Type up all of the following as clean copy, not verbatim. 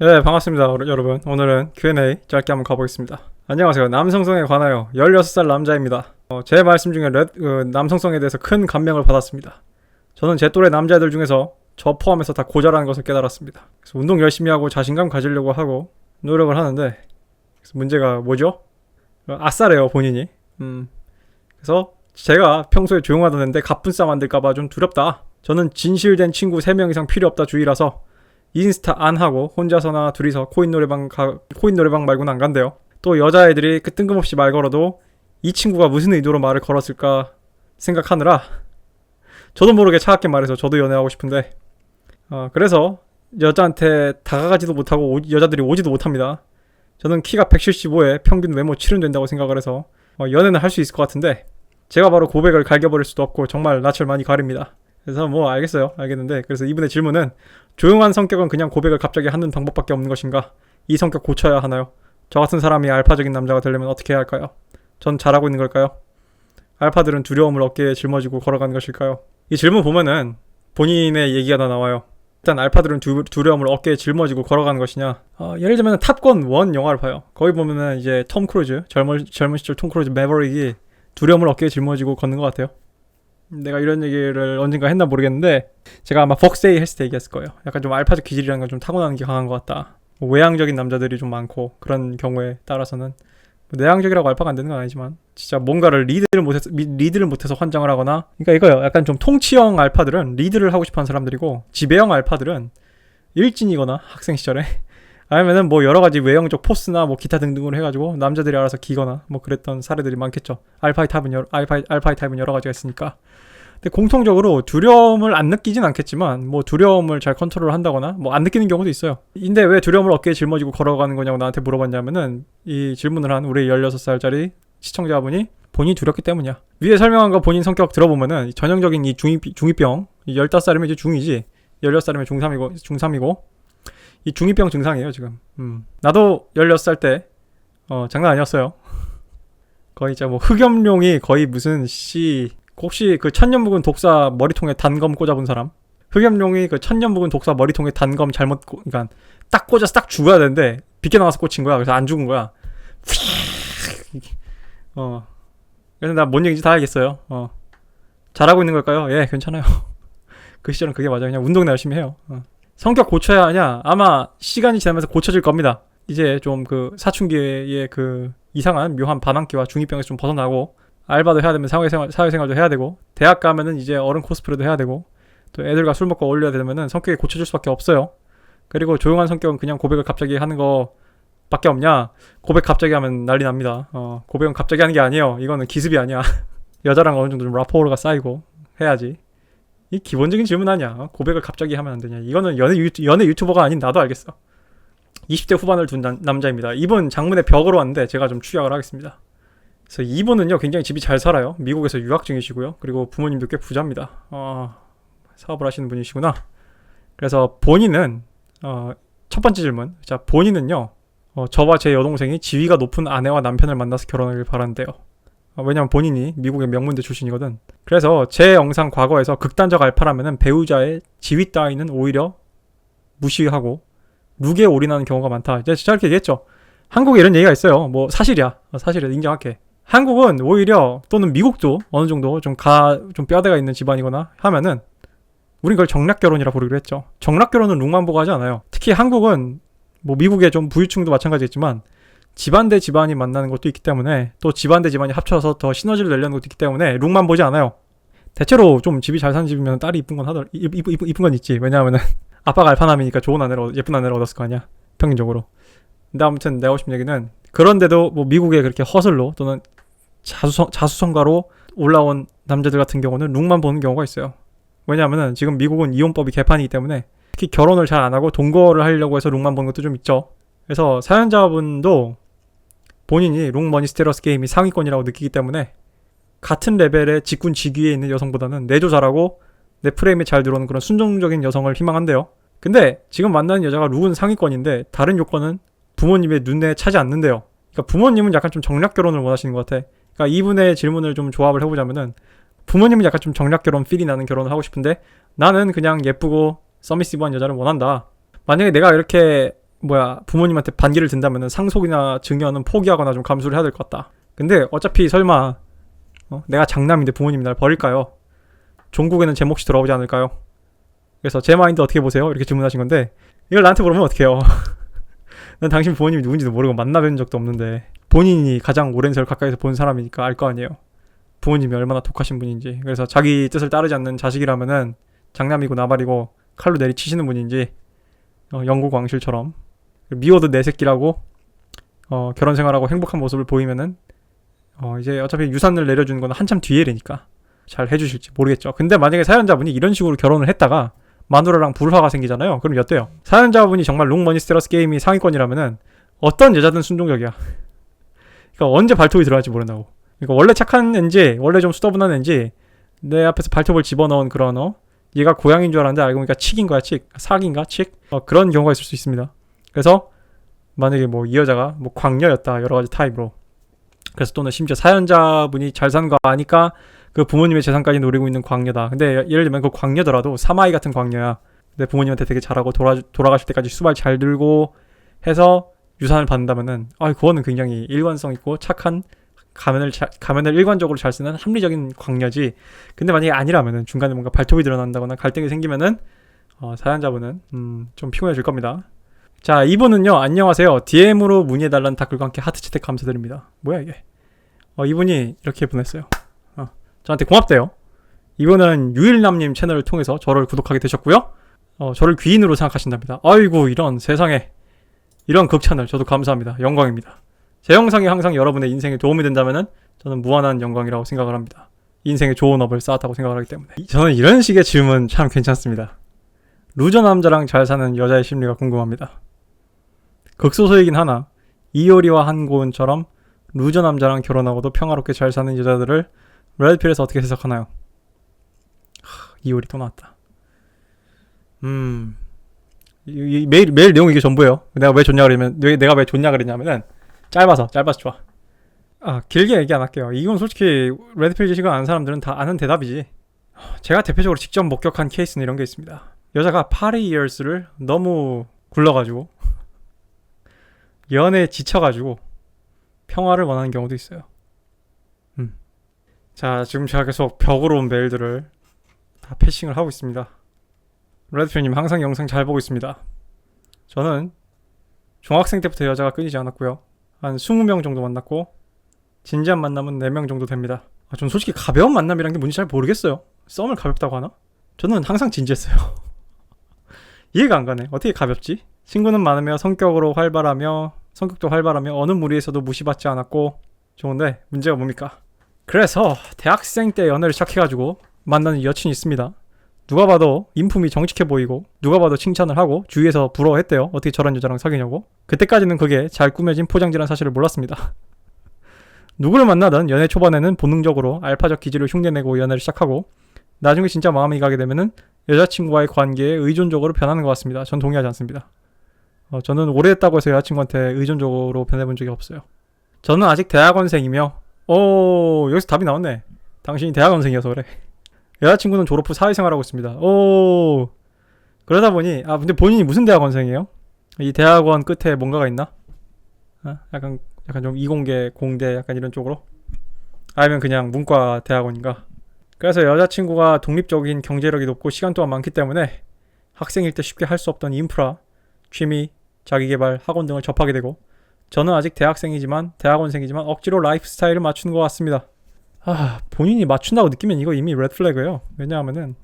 네, 반갑습니다, 여러분. 오늘은 Q&A 짧게 한번 가보겠습니다. 안녕하세요. 남성성에 관하여 16살 남자입니다. 제 말씀 중에 남성성에 대해서 큰 감명을 받았습니다. 저는 제 또래 남자애들 중에서 저 포함해서 다 고자라는 것을 깨달았습니다. 그래서 운동 열심히 하고 자신감 가지려고 하고 노력을 하는데, 그래서 문제가 뭐죠? 아싸래요, 본인이. 그래서 제가 평소에 조용하던 애인데 갑분싸 만들까봐 좀 두렵다. 저는 진실된 친구 3명 이상 필요 없다 주의라서 인스타 안 하고 혼자서나 둘이서 코인 노래방 말고는 안 간대요. 또 여자애들이 그 뜬금없이 말 걸어도 이 친구가 무슨 의도로 말을 걸었을까 생각하느라 저도 모르게 차갑게 말해서 저도 연애하고 싶은데 그래서 여자한테 다가가지도 못하고 여자들이 오지도 못합니다. 저는 키가 175에 평균 외모 7은 된다고 생각을 해서 연애는 할 수 있을 것 같은데 제가 바로 고백을 갈겨버릴 수도 없고 정말 낯을 많이 가립니다. 그래서 알겠는데 그래서 이분의 질문은 조용한 성격은 그냥 고백을 갑자기 하는 방법밖에 없는 것인가? 이 성격 고쳐야 하나요? 저 같은 사람이 알파적인 남자가 되려면 어떻게 해야 할까요? 전 잘하고 있는 걸까요? 알파들은 두려움을 어깨에 짊어지고 걸어가는 것일까요? 이 질문 보면은 본인의 얘기가 다 나와요. 일단 알파들은 두려움을 어깨에 짊어지고 걸어가는 것이냐? 예를 들면 탑건 1 영화를 봐요. 거기 보면은 이제 톰 크루즈, 젊은 시절 톰 크루즈 매버릭이 두려움을 어깨에 짊어지고 걷는 것 같아요. 내가 이런 얘기를 언젠가 했나 모르겠는데 제가 아마 벅세이 했을 때 얘기했을 거예요. 약간 좀 알파적 기질이라는 건 좀 타고나는 게 강한 것 같다. 외향적인 남자들이 좀 많고 그런 경우에 따라서는 내향적이라고 알파가 안 되는 건 아니지만 진짜 뭔가를 리드를 못해서 환장을 하거나 그러니까 이거요. 약간 좀 통치형 알파들은 리드를 하고 싶어하는 사람들이고 지배형 알파들은 일진이거나 학생 시절에 아니면은 뭐 여러 가지 외형적 포스나 뭐 기타 등등으로 해가지고 남자들이 알아서 기거나 뭐 그랬던 사례들이 많겠죠. 알파의 타입은 여러 가지가 있으니까. 근데 공통적으로 두려움을 안 느끼진 않겠지만 뭐 두려움을 잘 컨트롤 한다거나 뭐 안 느끼는 경우도 있어요. 근데 왜 두려움을 어깨에 짊어지고 걸어가는 거냐고 나한테 물어봤냐면은 이 질문을 한 우리 16살짜리 시청자분이 본인이 두렵기 때문이야. 위에 설명한 거 본인 성격 들어보면은 전형적인 이 중2병 15살이면 이제 중2지 16살이면 중3이고 이 중2병 증상이에요 지금. 나도 16살 때 장난 아니었어요. 거의 진짜 뭐 흑염룡이 거의 무슨 혹시 그 천년 묵은 독사 머리통에 단검 꽂아본 사람? 흑염룡이 그 천년 묵은 독사 머리통에 단검 그러니까 딱 꽂아서 딱 죽어야 되는데 빗겨 나가서 꽂힌 거야. 그래서 안 죽은 거야. 그래서 나 뭔 얘기인지 다 알겠어요. 잘하고 있는 걸까요? 예, 괜찮아요. 그 시절은 그게 맞아요. 그냥 운동나 열심히 해요. 성격 고쳐야 하냐? 아마 시간이 지나면서 고쳐질 겁니다. 이제 좀 그 사춘기의 그 이상한 묘한 반항기와 중2병에서 좀 벗어나고 알바도 해야 되면 사회생활도 해야 되고 대학 가면은 이제 어른 코스프레도 해야 되고 또 애들과 술 먹고 어울려야 되면은 성격이 고쳐질 수밖에 없어요. 그리고 조용한 성격은 그냥 고백을 갑자기 하는 거 밖에 없냐? 고백 갑자기 하면 난리 납니다. 고백은 갑자기 하는 게 아니에요. 이거는 기습이 아니야. 여자랑 어느 정도 좀 라포르가 쌓이고 해야지. 이 기본적인 질문 아니야. 고백을 갑자기 하면 안 되냐. 이거는 연애 유튜버가 아닌 나도 알겠어. 20대 후반을 둔 남자입니다. 이분 장문의 벽으로 왔는데 제가 좀 추격을 하겠습니다. 그래서 이분은요 굉장히 집이 잘 살아요. 미국에서 유학 중이시고요. 그리고 부모님도 꽤 부자입니다. 사업을 하시는 분이시구나. 그래서 본인은 첫 번째 질문. 자, 본인은요 저와 제 여동생이 지위가 높은 아내와 남편을 만나서 결혼하길 바란대요. 왜냐면 본인이 미국의 명문대 출신이거든. 그래서 제 영상 과거에서 극단적 알파라면은 배우자의 지위 따위는 오히려 무시하고 룩에 올인하는 경우가 많다. 이제 저렇게 얘기했죠. 한국에 이런 얘기가 있어요. 뭐 사실이야 인정할게. 한국은 오히려 또는 미국도 어느 정도 좀 뼈대가 있는 집안이거나 하면은 우린 그걸 정략결혼이라 부르기로 했죠. 정략결혼은 룩만 보고 하지 않아요. 특히 한국은 뭐 미국의 좀 부유층도 마찬가지겠지만 집안 대 집안이 만나는 것도 있기 때문에 또 집안 대 집안이 합쳐서 더 시너지를 내려는 것도 있기 때문에 룩만 보지 않아요. 대체로 좀 집이 잘 사는 집이면 딸이 이쁜 건 있지. 왜냐하면은 아빠가 알파남이니까 예쁜 아내를 얻었을 거 아니야. 평균적으로. 근데 아무튼 내가 하고 싶은 얘기는 그런데도 뭐 미국에 그렇게 허슬로 또는 자수성가로 올라온 남자들 같은 경우는 룩만 보는 경우가 있어요. 왜냐하면은 지금 미국은 이혼법이 개판이기 때문에 특히 결혼을 잘 안 하고 동거를 하려고 해서 룩만 보는 것도 좀 있죠. 그래서 사연자분도 본인이 룩머니 스테러스 게임이 상위권이라고 느끼기 때문에 같은 레벨의 직군 직위에 있는 여성보다는 내조 잘하고 내 프레임에 잘 들어오는 그런 순종적인 여성을 희망한대요. 근데 지금 만나는 여자가 룩은 상위권인데 다른 요건은 부모님의 눈에 차지 않는데요. 그러니까 부모님은 약간 좀 정략결혼을 원하시는 것 같아. 그러니까 이분의 질문을 좀 조합을 해보자면은 부모님은 약간 좀 정략결혼 필이 나는 결혼을 하고 싶은데 나는 그냥 예쁘고 서미시브한 여자를 원한다. 만약에 내가 이렇게 부모님한테 반기를 든다면은 상속이나 증여는 포기하거나 좀 감수를 해야 될 것 같다. 근데 어차피 설마 내가 장남인데 부모님이 날 버릴까요? 종국에는 제 몫이 돌아오지 않을까요? 그래서 제 마인드 어떻게 보세요? 이렇게 질문하신 건데 이걸 나한테 물으면 어떡해요? 난 당신 부모님이 누군지도 모르고 만나뵌 적도 없는데 본인이 가장 오랜 세월 가까이서 본 사람이니까 알 거 아니에요. 부모님이 얼마나 독하신 분인지. 그래서 자기 뜻을 따르지 않는 자식이라면은 장남이고 나발이고 칼로 내리치시는 분인지 영국왕실처럼 미워도 내 새끼라고 결혼 생활하고 행복한 모습을 보이면은 이제 어차피 유산을 내려주는 건 한참 뒤에 일이니까 잘 해주실지 모르겠죠. 근데 만약에 사연자분이 이런 식으로 결혼을 했다가 마누라랑 불화가 생기잖아요. 그럼 어때요? 사연자분이 정말 롱머니스테러스 게임이 상위권이라면은 어떤 여자든 순종적이야. 그러니까 언제 발톱이 들어갈지 모른다고. 그러니까 원래 착한 앤지, 원래 좀 수더분한 앤지, 내 앞에서 발톱을 집어넣은 그런 얘가 고양인 줄 알았는데 알고 보니까 칙인 거야. 칙. 사기인가? 칙? 그런 경우가 있을 수 있습니다. 그래서 만약에 이 여자가 광녀였다. 여러 가지 타입으로. 그래서 또는 심지어 사연자분이 잘 사는 거 아니까 그 부모님의 재산까지 노리고 있는 광녀다. 근데 예를 들면 그 광녀더라도 사마이 같은 광녀야. 근데 부모님한테 되게 잘하고 돌아가실 때까지 수발 잘 들고 해서 유산을 받는다면은 그거는 굉장히 일관성 있고 착한 가면을 일관적으로 잘 쓰는 합리적인 광녀지. 근데 만약에 아니라면은 중간에 뭔가 발톱이 드러난다거나 갈등이 생기면은 사연자분은 좀 피곤해질 겁니다. 자, 이분은요, 안녕하세요. DM으로 문의해달라는 댓글과 함께 하트 채택 감사드립니다. 뭐야 이게? 이분이 이렇게 보냈어요. 저한테 고맙대요. 이분은 유일남님 채널을 통해서 저를 구독하게 되셨고요. 저를 귀인으로 생각하신답니다. 아이고, 이런 세상에 이런 극찬을 저도 감사합니다. 영광입니다. 제 영상이 항상 여러분의 인생에 도움이 된다면은 저는 무한한 영광이라고 생각을 합니다. 인생에 좋은 업을 쌓았다고 생각을 하기 때문에. 저는 이런 식의 질문 참 괜찮습니다. 루저 남자랑 잘 사는 여자의 심리가 궁금합니다. 극소수이긴 하나 이효리와 한고은처럼 루저 남자랑 결혼하고도 평화롭게 잘 사는 여자들을 레드필에서 어떻게 해석하나요? 이효리 또 나왔다. 매일 내용 이게 전부예요. 내가 왜 좋냐 그랬냐면은 짧아서 좋아. 길게 얘기 안 할게요. 이건 솔직히 레드필 지식을 아는 사람들은 다 아는 대답이지. 제가 대표적으로 직접 목격한 케이스는 이런 게 있습니다. 여자가 파리 이어스를 너무 굴러가지고 연애에 지쳐가지고 평화를 원하는 경우도 있어요. 자, 지금 제가 계속 벽으로 온 메일들을 다 패싱을 하고 있습니다. 레드필님 항상 영상 잘 보고 있습니다. 저는 중학생 때부터 여자가 끊이지 않았고요. 한 20명 정도 만났고 진지한 만남은 4명 정도 됩니다. 전 솔직히 가벼운 만남이란 게 뭔지 잘 모르겠어요. 썸을 가볍다고 하나? 저는 항상 진지했어요. 이해가 안 가네. 어떻게 가볍지? 친구는 많으며 성격도 활발하며 어느 무리에서도 무시받지 않았고 좋은데 문제가 뭡니까? 그래서 대학생 때 연애를 시작해가지고 만나는 여친이 있습니다. 누가 봐도 인품이 정직해 보이고 누가 봐도 칭찬을 하고 주위에서 부러워했대요. 어떻게 저런 여자랑 사귀냐고. 그때까지는 그게 잘 꾸며진 포장지라는 사실을 몰랐습니다. 누구를 만나든 연애 초반에는 본능적으로 알파적 기질을 흉내내고 연애를 시작하고 나중에 진짜 마음이 가게 되면은 여자친구와의 관계에 의존적으로 변하는 것 같습니다. 전 동의하지 않습니다. 저는 오래됐다고 해서 여자친구한테 의존적으로 변해본 적이 없어요. 저는 아직 대학원생이며 여기서 답이 나왔네. 당신이 대학원생이어서 그래. 여자친구는 졸업 후 사회생활하고 있습니다. 그러다 보니 근데 본인이 무슨 대학원생이에요? 이 대학원 끝에 뭔가가 있나? 약간 좀 이공계 공대 약간 이런 쪽으로? 아니면 그냥 문과 대학원인가? 그래서 여자친구가 독립적인 경제력이 높고 시간 또한 많기 때문에 학생일 때 쉽게 할 수 없던 인프라, 취미, 자기개발, 학원 등을 접하게 되고 저는 아직 대학원생이지만 억지로 라이프 스타일을 맞추는 것 같습니다. 본인이 맞춘다고 느끼면 이거 이미 레드 플래그예요. 왜냐하면은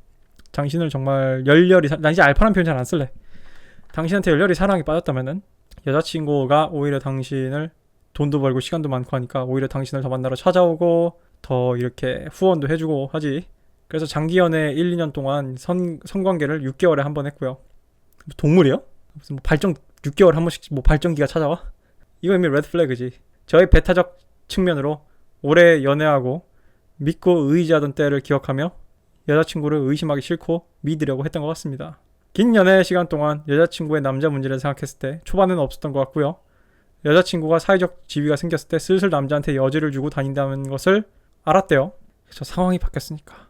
당신을 정말 열렬히 난 이제 알파란 표현 잘 안 쓸래. 당신한테 열렬히 사랑에 빠졌다면은 여자친구가 오히려 당신을 돈도 벌고 시간도 많고 하니까 오히려 당신을 더 만나러 찾아오고 더 이렇게 후원도 해주고 하지. 그래서 장기 연애 1, 2년 동안 성관계를 6개월에 한 번 했고요. 동물이요? 무슨 발정 6개월에 한 번씩 발정기가 찾아와? 이거 이미 레드 플래그지. 저의 배타적 측면으로 오래 연애하고 믿고 의지하던 때를 기억하며 여자친구를 의심하기 싫고 믿으려고 했던 것 같습니다. 긴 연애 시간 동안 여자친구의 남자 문제를 생각했을 때 초반에는 없었던 것 같고요. 여자친구가 사회적 지위가 생겼을 때 슬슬 남자한테 여지를 주고 다닌다는 것을 알았대요. 그래서 상황이 바뀌었으니까.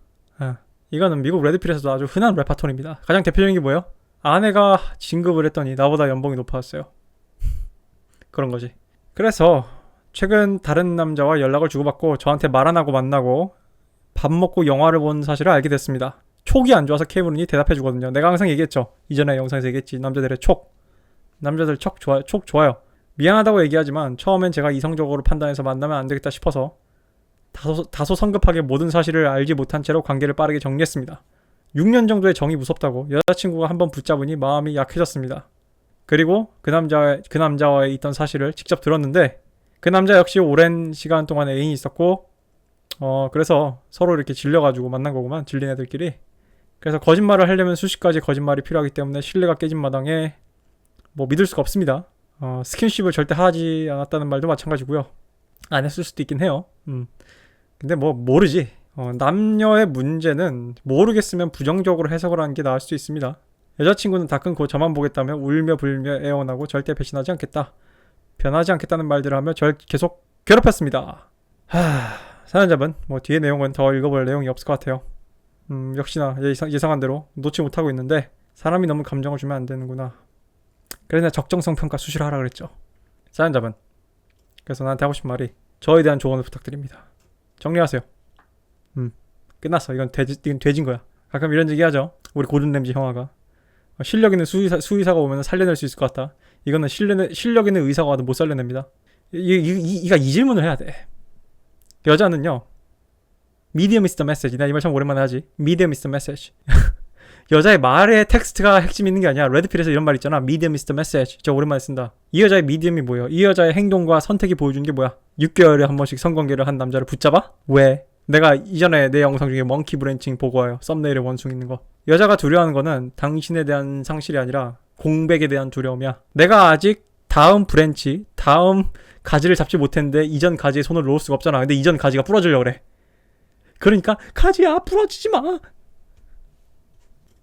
이거는 미국 레드필에서도 아주 흔한 레파토리입니다. 가장 대표적인 게 뭐예요? 아내가 진급을 했더니 나보다 연봉이 높아졌어요. 그런 거지. 그래서 최근 다른 남자와 연락을 주고받고 저한테 말 안 하고 만나고 밥 먹고 영화를 본 사실을 알게 됐습니다. 촉이 안 좋아서 케이블이 대답해 주거든요. 내가 항상 얘기했죠. 이전에 영상에서 얘기했지. 남자들의 촉. 남자들 촉 좋아요. 촉 좋아요. 미안하다고 얘기하지만 처음엔 제가 이성적으로 판단해서 만나면 안 되겠다 싶어서 다소 성급하게 모든 사실을 알지 못한 채로 관계를 빠르게 정리했습니다. 6년 정도의 정이 무섭다고 여자친구가 한번 붙잡으니 마음이 약해졌습니다. 그리고 그 남자와의 있던 사실을 직접 들었는데 그 남자 역시 오랜 시간 동안 애인이 있었고 그래서 서로 이렇게 질려가지고 만난 거구만. 질린 애들끼리. 그래서 거짓말을 하려면 수십 가지 거짓말이 필요하기 때문에 신뢰가 깨진 마당에 뭐 믿을 수가 없습니다. 스킨십을 절대 하지 않았다는 말도 마찬가지고요. 안 했을 수도 있긴 해요. 근데 뭐 모르지. 남녀의 문제는 모르겠으면 부정적으로 해석을 하는 게 나을 수도 있습니다. 여자친구는 다 끊고 저만 보겠다며 울며 불며 애원하고 절대 배신하지 않겠다. 변하지 않겠다는 말들을 하며 절 계속 괴롭혔습니다. 사연자분 뭐 뒤에 내용은 더 읽어볼 내용이 없을 것 같아요. 역시나 예상한 대로 놓지 못하고 있는데 사람이 너무 감정을 주면 안 되는구나. 그래서 내가 적정성 평가 수시로 하라 그랬죠. 사연자분. 그래서 나한테 하고 싶은 말이 저에 대한 조언을 부탁드립니다. 정리하세요. 끝났어. 이건 돼진 거야. 가끔 이런 얘기 하죠. 우리 고든 램지 형아가 실력 있는 수의사가 오면 살려낼 수 있을 것 같다. 이거는 실력 있는 의사가 와도 못 살려냅니다. 이가 이 질문을 해야 돼. 여자는요. medium is the message. 나 이 말 참 오랜만에 하지. medium is the message. 여자의 말에 텍스트가 핵심 있는 게 아니야. 레드필에서 이런 말 있잖아. medium is the message. 저 오랜만에 쓴다. 이 여자의 medium이 뭐예요? 이 여자의 행동과 선택이 보여주는 게 뭐야? 6개월에 한 번씩 성관계를 한 남자를 붙잡아? 왜? 내가 이전에 내 영상 중에 멍키 브랜칭 보고 와요. 썸네일에 원숭이 있는 거. 여자가 두려워하는 거는 당신에 대한 상실이 아니라 공백에 대한 두려움이야. 내가 아직 다음 브랜치, 다음 가지를 잡지 못했는데 이전 가지에 손을 놓을 수가 없잖아. 근데 이전 가지가 부러지려고 그래. 그러니까 가지야 부러지지 마.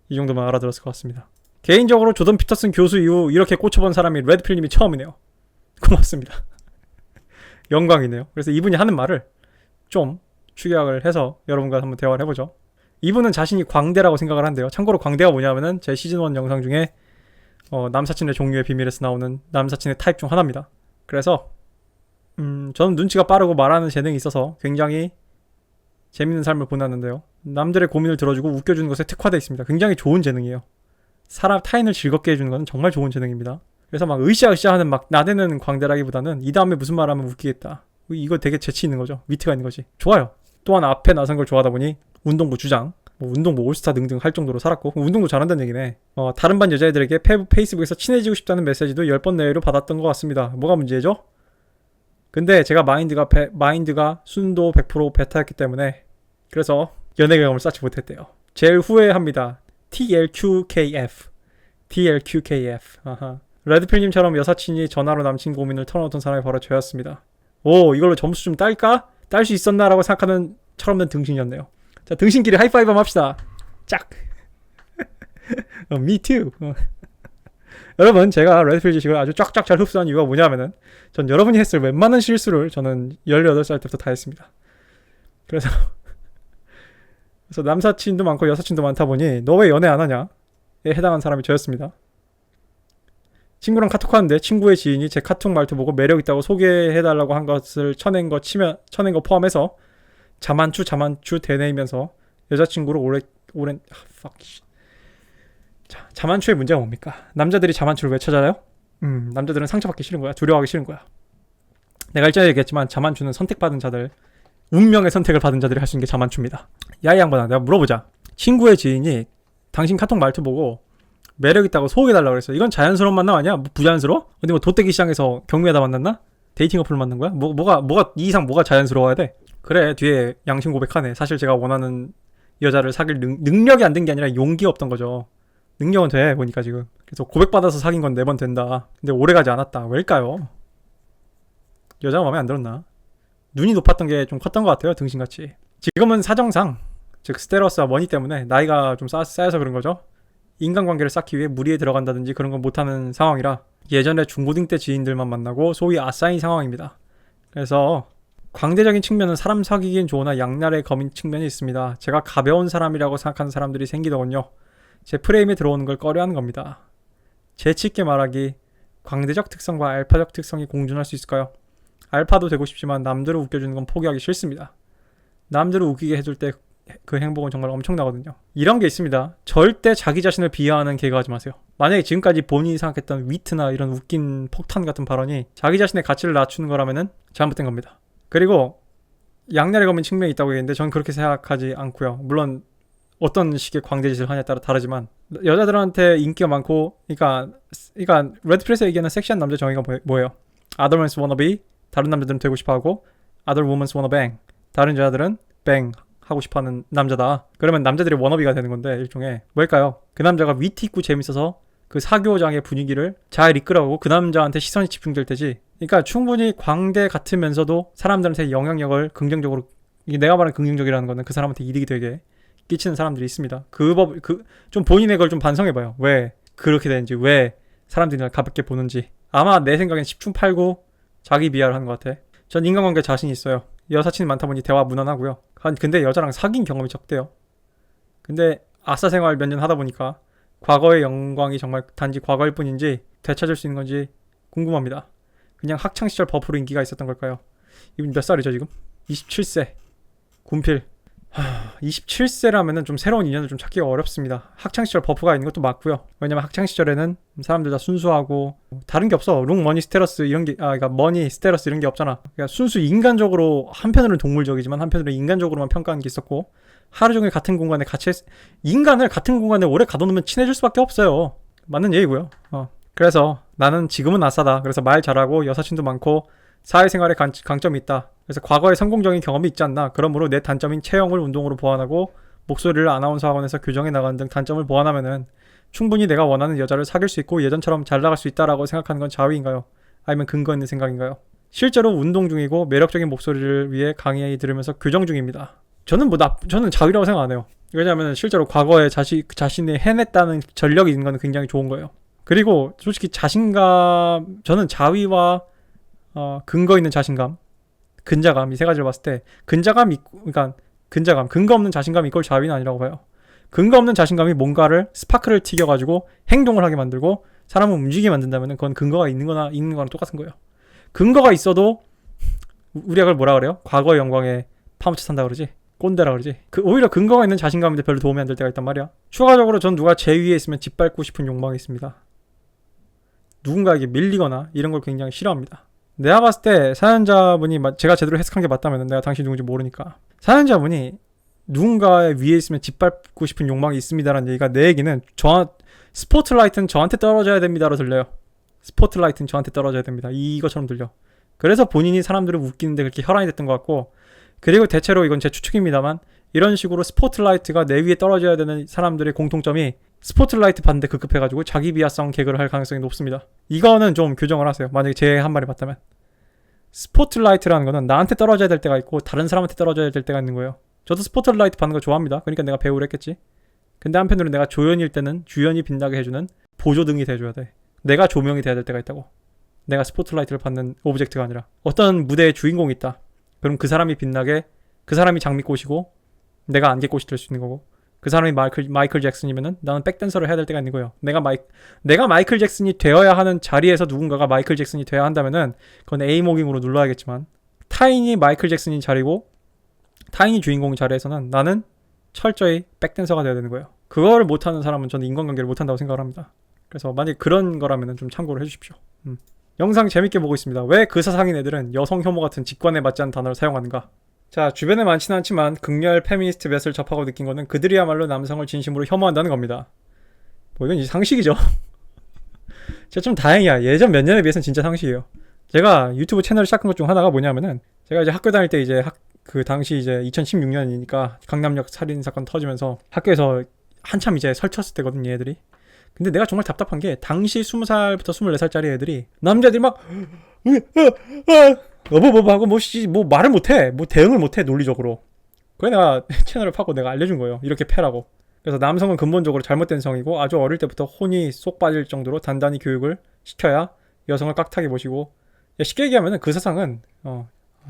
이 정도만 알아들었을 것 같습니다. 개인적으로 조던 피터슨 교수 이후 이렇게 꽂혀본 사람이 레드필님이 처음이네요. 고맙습니다. 영광이네요. 그래서 이분이 하는 말을 좀 축약을 해서 여러분과 한번 대화를 해보죠. 이분은 자신이 광대라고 생각을 한대요. 참고로 광대가 뭐냐면은 제 시즌1 영상 중에 남사친의 종류의 비밀에서 나오는 남사친의 타입 중 하나입니다. 그래서 저는 눈치가 빠르고 말하는 재능이 있어서 굉장히 재밌는 삶을 보냈는데요. 남들의 고민을 들어주고 웃겨주는 것에 특화되어 있습니다. 굉장히 좋은 재능이에요. 사람 타인을 즐겁게 해주는 건 정말 좋은 재능입니다. 그래서 막 으쌰으쌰 하는 막 나대는 광대라기보다는 이 다음에 무슨 말 하면 웃기겠다. 이거 되게 재치 있는 거죠. 위트가 있는 거지. 좋아요. 또한 앞에 나선 걸 좋아하다 보니 운동부 주장, 운동부 올스타 등등 할 정도로 살았고 운동도 잘한다는 얘기네. 다른 반 여자애들에게 페이스북에서 친해지고 싶다는 메시지도 10번 내외로 받았던 것 같습니다. 뭐가 문제죠? 근데 제가 마인드가 순도 100% 베타였기 때문에 그래서 연애 경험을 쌓지 못했대요. 제일 후회합니다. TLQKF. 아하. 레드필님처럼 여사친이 전화로 남친 고민을 털어놓던 사람이 바로 저였습니다. 오, 이걸로 점수 좀 딸까? 딸 수 있었나라고 생각하는 철없는 등신이었네요. 자, 등신끼리 하이파이브 한번 합시다. 짝. Me too. 여러분, 제가 레드필 지식을 아주 쫙쫙 잘 흡수한 이유가 뭐냐면은 전 여러분이 했을 웬만한 실수를 저는 18살 때부터 다 했습니다. 그래서 남사친도 많고 여사친도 많다 보니 너 왜 연애 안 하냐에 해당한 사람이 저였습니다. 친구랑 카톡하는데 친구의 지인이 제 카톡 말투 보고 매력있다고 소개해달라고 한 것을 쳐낸 거 포함해서 자만추 대내이면서 여자친구를 오랜 자, 자만추의 문제가 뭡니까? 남자들이 자만추를 왜 찾아요? 남자들은 상처받기 싫은 거야. 두려워하기 싫은 거야. 내가 일전에 얘기했지만 자만추는 선택받은 자들, 운명의 선택을 받은 자들이 할 수 있는 게 자만추입니다. 야, 이 양반아, 내가 물어보자. 친구의 지인이 당신 카톡 말투 보고 매력있다고 소개해달라고 그랬어. 이건 자연스러운 만남 아니야? 뭐 부자연스러워? 근데 뭐 도떼기 시장에서 경매하다 만났나? 데이팅 어플 만난 거야? 뭐가 이 이상 뭐가 자연스러워야 돼? 그래, 뒤에 양심 고백하네. 사실 제가 원하는 여자를 사귈 능력이 안 된 게 아니라 용기가 없던 거죠. 능력은 돼, 보니까 지금. 그래서 고백받아서 사귄 건 4번 된다. 근데 오래가지 않았다. 왜일까요? 여자가 마음에 안 들었나? 눈이 높았던 게 좀 컸던 것 같아요, 등신같이. 지금은 사정상, 즉 스테러스와 머니 때문에 나이가 좀 쌓여서 그런 거죠. 인간관계를 쌓기 위해 무리에 들어간다든지 그런 건 못하는 상황이라 예전에 중고등 때 지인들만 만나고 소위 아싸인 상황입니다. 그래서 광대적인 측면은 사람 사귀기엔 좋으나 양날의 검인 측면이 있습니다. 제가 가벼운 사람이라고 생각하는 사람들이 생기더군요. 제 프레임에 들어오는 걸 꺼려하는 겁니다. 재치 있게 말하기, 광대적 특성과 알파적 특성이 공존할 수 있을까요? 알파도 되고 싶지만 남들을 웃겨주는 건 포기하기 싫습니다. 남들을 웃기게 해줄 때 그 행복은 정말 엄청나거든요. 이런 게 있습니다. 절대 자기 자신을 비하하는 개그하지 마세요. 만약에 지금까지 본인이 생각했던 위트나 이런 웃긴 폭탄 같은 발언이 자기 자신의 가치를 낮추는 거라면은 잘못된 겁니다. 그리고 양날의 검은 측면이 있다고 얘기했는데 저는 그렇게 생각하지 않고요. 물론 어떤 식의 광대짓을 하냐에 따라 다르지만 여자들한테 인기가 많고 그러니까 레드필에서 얘기하는 섹시한 남자 정의가 뭐예요? Other men's wanna be, 다른 남자들은 되고 싶어하고 Other women's wanna bang, 다른 여자들은 bang 하고 싶어하는 남자다. 그러면 남자들이 워너비가 되는 건데 일종의 뭘까요? 그 남자가 위트 있고 재밌어서 그 사교장의 분위기를 잘 이끌어가고 그 남자한테 시선이 집중될 때지. 그러니까 충분히 광대 같으면서도 사람들한테 영향력을 긍정적으로, 내가 말하는 긍정적이라는 거는 그 사람한테 이득이 되게 끼치는 사람들이 있습니다. 좀 본인의 걸 좀 반성해봐요. 왜 그렇게 되는지, 왜 사람들이 날 가볍게 보는지. 아마 내 생각엔 10중 8구 자기 비하를 하는 것 같아. 전 인간관계 자신이 있어요. 여사친이 많다 보니 대화 무난하고요. 근데 여자랑 사귄 경험이 적대요. 근데 아싸 생활 몇 년 하다 보니까 과거의 영광이 정말 단지 과거일 뿐인지 되찾을 수 있는 건지 궁금합니다. 그냥 학창시절 버프로 인기가 있었던 걸까요? 이분 몇 살이죠 지금? 27세 군필. 27세라면은 좀 새로운 인연을 좀 찾기가 어렵습니다. 학창시절 버프가 있는 것도 맞고요. 왜냐면 학창시절에는 사람들 다 순수하고 다른 게 없어. 룩, 머니, 스테러스 이런 게, 그러니까 머니, 스테러스 이런 게 없잖아. 그러니까 순수 인간적으로, 한편으로는 동물적이지만 한편으로는 인간적으로만 평가하는 게 있었고, 하루 종일 같은 공간에 인간을 같은 공간에 오래 가둬놓으면 친해질 수밖에 없어요. 맞는 얘기고요. 그래서 나는 지금은 아싸다. 그래서 말 잘하고 여사친도 많고 사회생활에 강점이 있다. 그래서 과거에 성공적인 경험이 있지 않나. 그러므로 내 단점인 체형을 운동으로 보완하고 목소리를 아나운서 학원에서 교정해 나가는 등 단점을 보완하면은 충분히 내가 원하는 여자를 사귈 수 있고 예전처럼 잘 나갈 수 있다라고 생각하는 건 자위인가요? 아니면 근거 있는 생각인가요? 실제로 운동 중이고 매력적인 목소리를 위해 강의 들으면서 교정 중입니다. 저는 자위라고 생각 안 해요. 왜냐하면 실제로 과거에 자신이 해냈다는 전력이 있는 건 굉장히 좋은 거예요. 그리고 솔직히 저는 자위와 근거 있는 자신감, 근자감 이 세 가지를 봤을 때 근거 없는 자신감이 이걸 자위는 아니라고 봐요. 근거 없는 자신감이 뭔가를 스파크를 튀겨가지고 행동을 하게 만들고 사람을 움직이게 만든다면 그건 근거가 있는 거랑 똑같은 거예요. 근거가 있어도 우리가 그걸 뭐라 그래요? 과거의 영광에 파묻혀 산다 그러지? 꼰대라 그러지? 오히려 근거가 있는 자신감인데 별로 도움이 안 될 때가 있단 말이야. 추가적으로 전 누가 제 위에 있으면 짓밟고 싶은 욕망이 있습니다. 누군가에게 밀리거나 이런 걸 굉장히 싫어합니다. 내가 봤을 때 사연자분이 제가 제대로 해석한 게 맞다면 내가 당신이 누군지 모르니까 사연자분이 누군가의 위에 있으면 짓밟고 싶은 욕망이 있습니다라는 얘기가 내 얘기는 스포트라이트는 저한테 떨어져야 됩니다로 들려요. 스포트라이트는 저한테 떨어져야 됩니다. 이것처럼 들려. 그래서 본인이 사람들을 웃기는데 그렇게 혈안이 됐던 것 같고, 그리고 대체로 이건 제 추측입니다만 이런 식으로 스포트라이트가 내 위에 떨어져야 되는 사람들의 공통점이 스포트라이트 받는데 급급해가지고 자기 비하성 개그를 할 가능성이 높습니다. 이거는 좀 규정을 하세요. 만약에 제 한 말이 맞다면. 스포트라이트라는 거는 나한테 떨어져야 될 때가 있고 다른 사람한테 떨어져야 될 때가 있는 거예요. 저도 스포트라이트 받는 거 좋아합니다. 그러니까 내가 배우를 했겠지. 근데 한편으로 내가 조연일 때는 주연이 빛나게 해주는 보조등이 돼줘야 돼. 내가 조명이 돼야 될 때가 있다고. 내가 스포트라이트를 받는 오브젝트가 아니라. 어떤 무대에 주인공이 있다. 그럼 그 사람이 빛나게, 그 사람이 장미꽃이고 내가 안개꽃이 될 수 있는 거고, 그 사람이 마이클 잭슨이면은 나는 백댄서를 해야 될 때가 있는 거예요. 내가 마이클 잭슨이 되어야 하는 자리에서 누군가가 마이클 잭슨이 되어야 한다면은 그건 에이모깅으로 눌러야겠지만, 타인이 마이클 잭슨인 자리고 타인이 주인공 자리에서는 나는 철저히 백댄서가 되어야 되는 거예요. 그거를 못하는 사람은 저는 인간관계를 못한다고 생각을 합니다. 그래서 만약 그런 거라면은 좀 참고를 해주십시오. 영상 재밌게 보고 있습니다. 왜 그 사상인 애들은 여성 혐오 같은 직관에 맞지 않는 단어를 사용하는가? 자, 주변에 많지는 않지만 극렬 페미니스트 맷을 접하고 느낀 거는 그들이야말로 남성을 진심으로 혐오한다는 겁니다. 뭐 이건 상식이죠. 진짜 좀 다행이야. 예전 몇 년에 비해서는 진짜 상식이에요. 제가 유튜브 채널을 시작한 것 중 하나가 뭐냐면은, 제가 이제 학교 다닐 때 이제 그 당시 이제 2016년이니까 강남역 살인 사건 터지면서 학교에서 한참 이제 설쳤을 때거든요, 얘들이. 근데 내가 정말 답답한 게 당시 20살부터 24살짜리 애들이 남자들이 막 하고 뭐 말을 못해, 뭐 대응을 못해 논리적으로. 그래 내가 채널을 파고 내가 알려준 거예요. 이렇게 패라고. 그래서 남성은 근본적으로 잘못된 성이고 아주 어릴 때부터 혼이 쏙 빠질 정도로 단단히 교육을 시켜야 여성을 깍하게 보시고, 쉽게 얘기하면 그 세상은